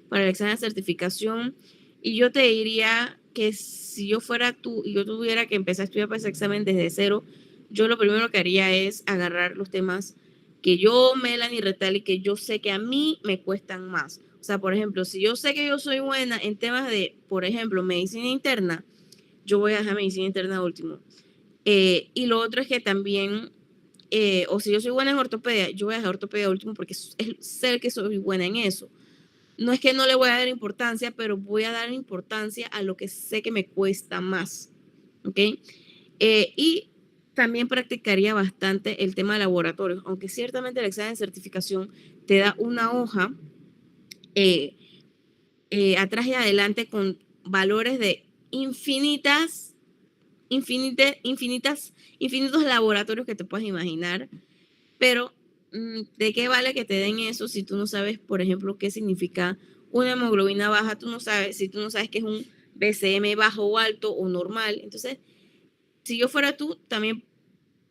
para el examen de certificación, y yo te diría que si yo fuera tú y yo tuviera que empezar a estudiar para ese examen desde cero, yo lo primero que haría es agarrar los temas que yo, Melanie Retali, que yo sé que a mí me cuestan más. O sea, por ejemplo, si yo sé que yo soy buena en temas de, por ejemplo, medicina interna, yo voy a dejar medicina interna último. Y lo otro es que también, o si yo soy buena en ortopedia, yo voy a dejar ortopedia último porque sé que soy buena en eso. No es que no le voy a dar importancia, pero voy a dar importancia a lo que sé que me cuesta más. ¿Ok? Y también practicaría bastante el tema de laboratorios, aunque ciertamente el examen de certificación te da una hoja atrás y adelante con valores de infinitos laboratorios que te puedas imaginar, pero ¿de qué vale que te den eso si tú no sabes, por ejemplo, qué significa una hemoglobina baja? Tú no sabes, si tú no sabes qué es un BCM bajo o alto o normal. Entonces, si yo fuera tú, también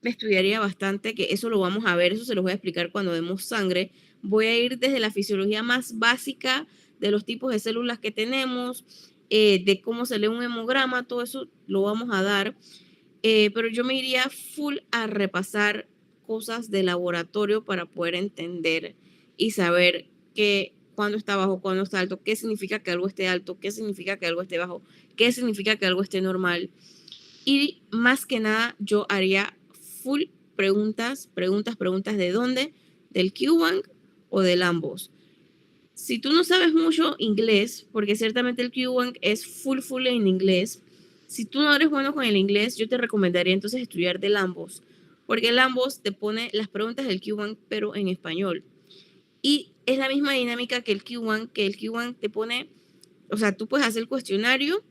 me estudiaría bastante, que eso lo vamos a ver, eso se los voy a explicar cuando demos sangre. Voy a ir desde la fisiología más básica de los tipos de células que tenemos, de cómo se lee un hemograma, todo eso lo vamos a dar, pero yo me iría full a repasar cosas de laboratorio para poder entender y saber que cuando está bajo, cuando está alto, qué significa que algo esté alto, qué significa que algo esté bajo, qué significa que algo esté normal. Y más que nada, yo haría full preguntas de dónde, del QBank o del ambos. Si tú no sabes mucho inglés, porque ciertamente el QBank es full en inglés, si tú no eres bueno con el inglés, yo te recomendaría entonces estudiar del ambos, porque el ambos te pone las preguntas del QBank, pero en español. Y es la misma dinámica que el QBank te pone, o sea, tú puedes hacer el cuestionario,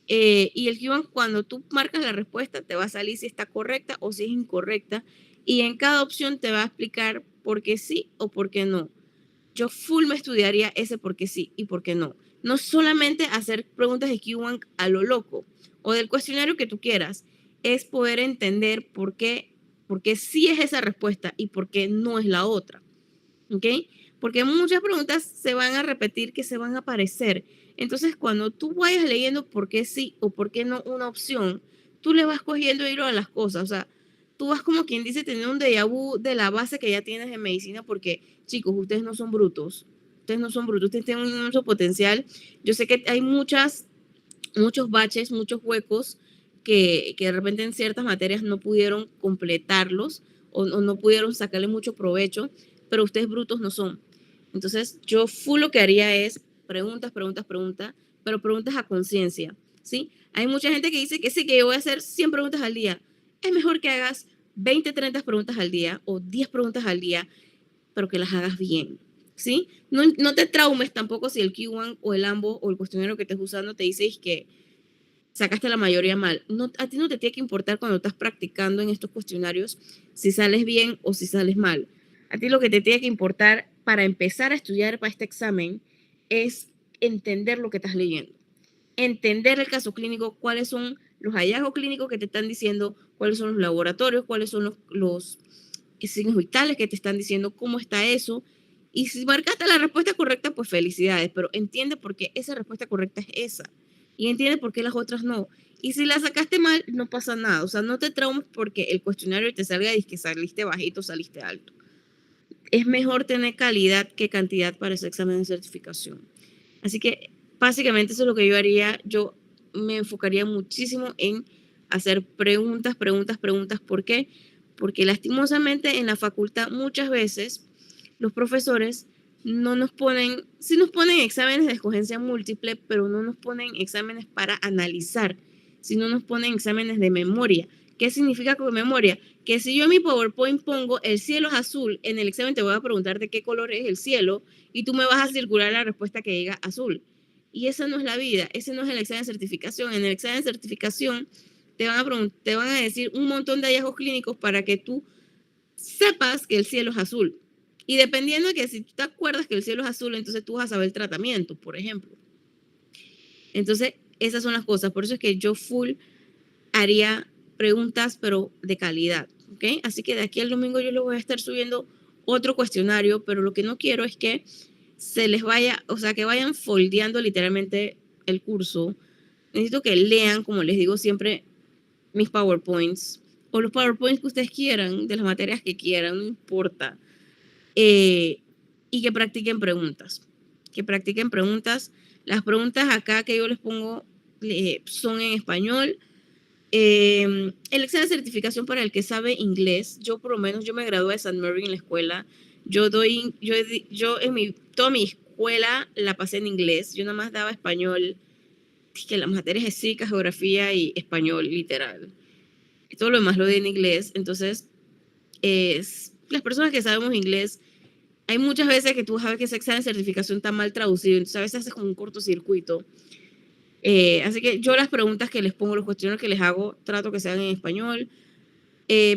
y el QBank, cuando tú marcas la respuesta, te va a salir si está correcta o si es incorrecta. Y en cada opción te va a explicar por qué sí o por qué no. Yo full me estudiaría ese por qué sí y por qué no. No solamente hacer preguntas de QBank a lo loco o del cuestionario que tú quieras. Es poder entender por qué sí es esa respuesta y por qué no es la otra. ¿Ok? Porque muchas preguntas se van a repetir, que se van a aparecer. Entonces, cuando tú vayas leyendo por qué sí o por qué no una opción, tú le vas cogiendo hilo a las cosas. O sea, tú vas como quien dice tener un déjà vu de la base que ya tienes en medicina, porque, chicos, ustedes no son brutos. Ustedes tienen un inmenso potencial. Yo sé que hay muchos baches, muchos huecos que de repente en ciertas materias no pudieron completarlos o no pudieron sacarle mucho provecho, pero ustedes brutos no son. Entonces, yo full lo que haría es preguntas, pero preguntas a conciencia, ¿sí? Hay mucha gente que dice que sí, que yo voy a hacer 100 preguntas al día. Es mejor que hagas 20, 30 preguntas al día o 10 preguntas al día, pero que las hagas bien, ¿sí? No te traumes tampoco si el Q1 o el AMBO o el cuestionario que estés usando te dice que sacaste la mayoría mal. No, a ti no te tiene que importar cuando estás practicando en estos cuestionarios si sales bien o si sales mal. A ti lo que te tiene que importar para empezar a estudiar para este examen es entender lo que estás leyendo. Entender el caso clínico, cuáles son los hallazgos clínicos que te están diciendo, cuáles son los laboratorios, cuáles son los signos vitales que te están diciendo, cómo está eso. Y si marcaste la respuesta correcta, pues felicidades, pero entiende por qué esa respuesta correcta es esa. Y entiende por qué las otras no. Y si la sacaste mal, no pasa nada. O sea, no te traumes porque el cuestionario te salga y que saliste bajito, saliste alto. Es mejor tener calidad que cantidad para ese examen de certificación. Así que básicamente eso es lo que yo haría. Yo me enfocaría muchísimo en hacer preguntas. ¿Por qué? porque lastimosamente en la facultad muchas veces los profesores no nos ponen, sí nos ponen exámenes de escogencia múltiple, pero no nos ponen exámenes para analizar, sino nos ponen exámenes de memoria. ¿Qué significa con memoria? Que si yo en mi PowerPoint pongo el cielo es azul, en el examen te voy a preguntar de qué color es el cielo y tú me vas a circular la respuesta que diga azul. Y esa no es la vida, ese no es el examen de certificación. En el examen de certificación te van a decir un montón de hallazgos clínicos para que tú sepas que el cielo es azul. Y dependiendo de que si tú te acuerdas que el cielo es azul, entonces tú vas a saber el tratamiento, por ejemplo. Entonces, esas son las cosas. Por eso es que yo full haría preguntas, pero de calidad, ¿ok? Así que de aquí al domingo yo les voy a estar subiendo otro cuestionario, pero lo que no quiero es que se les vaya, o sea, que vayan foldeando literalmente el curso. Necesito que lean, como les digo siempre, mis PowerPoints o los PowerPoints que ustedes quieran, de las materias que quieran, no importa. Y que practiquen preguntas. Que practiquen preguntas. Las preguntas acá que yo les pongo son en español. El examen de certificación para el que sabe inglés, yo por lo menos, yo me gradué de St. Mary en la escuela. Toda mi escuela la pasé en inglés. Yo nada más daba español, que las materias de cívica, geografía y español, literal. Y todo lo demás lo di en inglés. Entonces, las personas que sabemos inglés, hay muchas veces que tú sabes que ese examen de certificación está mal traducido, entonces a veces haces como un cortocircuito. Así que yo las preguntas que les pongo, los cuestionarios que les hago, trato que sean en español,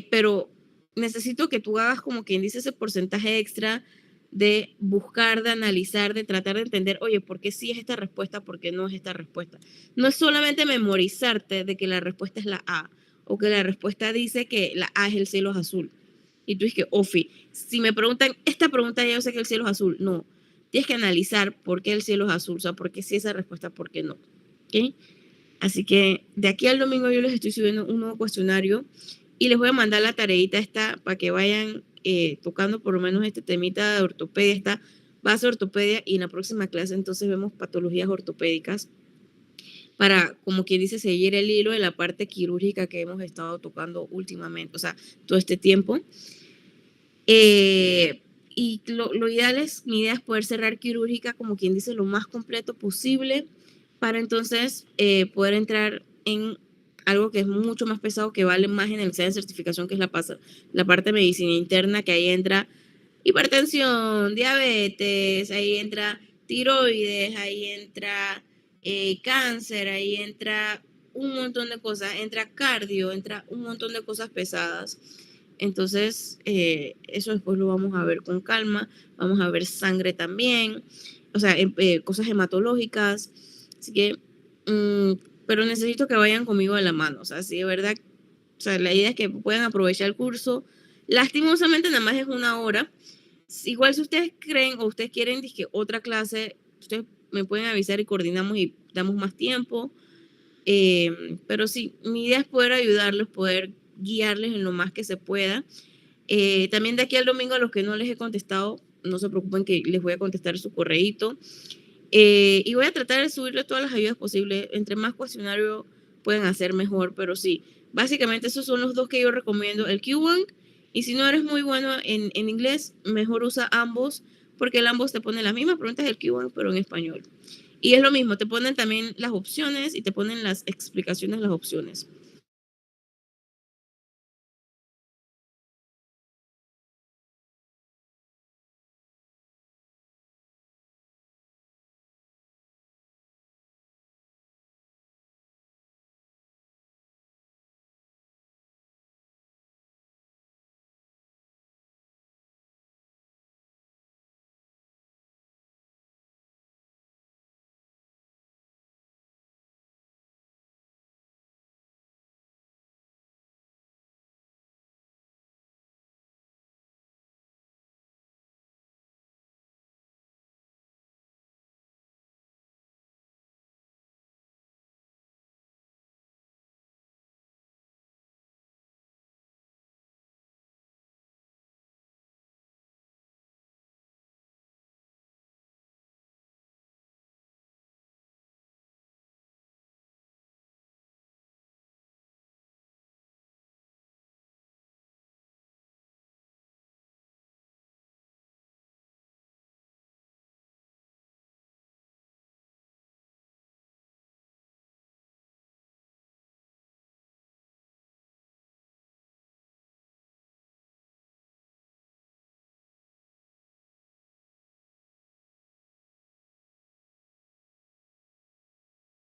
pero necesito que tú hagas como quien dice ese porcentaje extra de buscar, de analizar, de tratar de entender, oye, ¿por qué sí es esta respuesta? ¿Por qué no es esta respuesta? No es solamente memorizarte de que la respuesta es la A, o que la respuesta dice que la A es el cielo es azul. Y tú dices que, Ofi, si me preguntan esta pregunta, ya yo sé que el cielo es azul. No, tienes que analizar por qué el cielo es azul, o sea, por qué sí esa respuesta, por qué no. ¿Okay? Así que de aquí al domingo yo les estoy subiendo un nuevo cuestionario y les voy a mandar la tareita esta para que vayan tocando por lo menos este temita de ortopedia, esta base de ortopedia, y en la próxima clase entonces vemos patologías ortopédicas para, como quien dice, seguir el hilo de la parte quirúrgica que hemos estado tocando últimamente, o sea, todo este tiempo. Y lo ideal es, mi idea es poder cerrar quirúrgica, como quien dice, lo más completo posible, para entonces poder entrar en algo que es mucho más pesado, que vale más en el examen de certificación, que es la parte de medicina interna, que ahí entra hipertensión, diabetes, ahí entra tiroides, ahí entra cáncer, ahí entra un montón de cosas, entra cardio, entra un montón de cosas pesadas. Entonces, eso después lo vamos a ver con calma, vamos a ver sangre también, o sea, cosas hematológicas, así que, pero necesito que vayan conmigo de la mano, o sea, si de verdad, o sea, la idea es que puedan aprovechar el curso. Lastimosamente nada más es 1 hora. Igual si ustedes creen o ustedes quieren dizque otra clase, ustedes me pueden avisar y coordinamos y damos más tiempo. Pero sí, mi idea es poder ayudarlos, poder guiarles en lo más que se pueda. También de aquí al domingo, a los que no les he contestado, no se preocupen que les voy a contestar su correíto. Y voy a tratar de subirle todas las ayudas posibles. Entre más cuestionario pueden hacer, mejor. Pero sí, básicamente esos son los dos que yo recomiendo, el Q1. Y si no eres muy bueno en inglés, mejor usa ambos, porque el ambos te pone las mismas preguntas del Q1, pero en español. Y es lo mismo, te ponen también las opciones y te ponen las explicaciones de las opciones.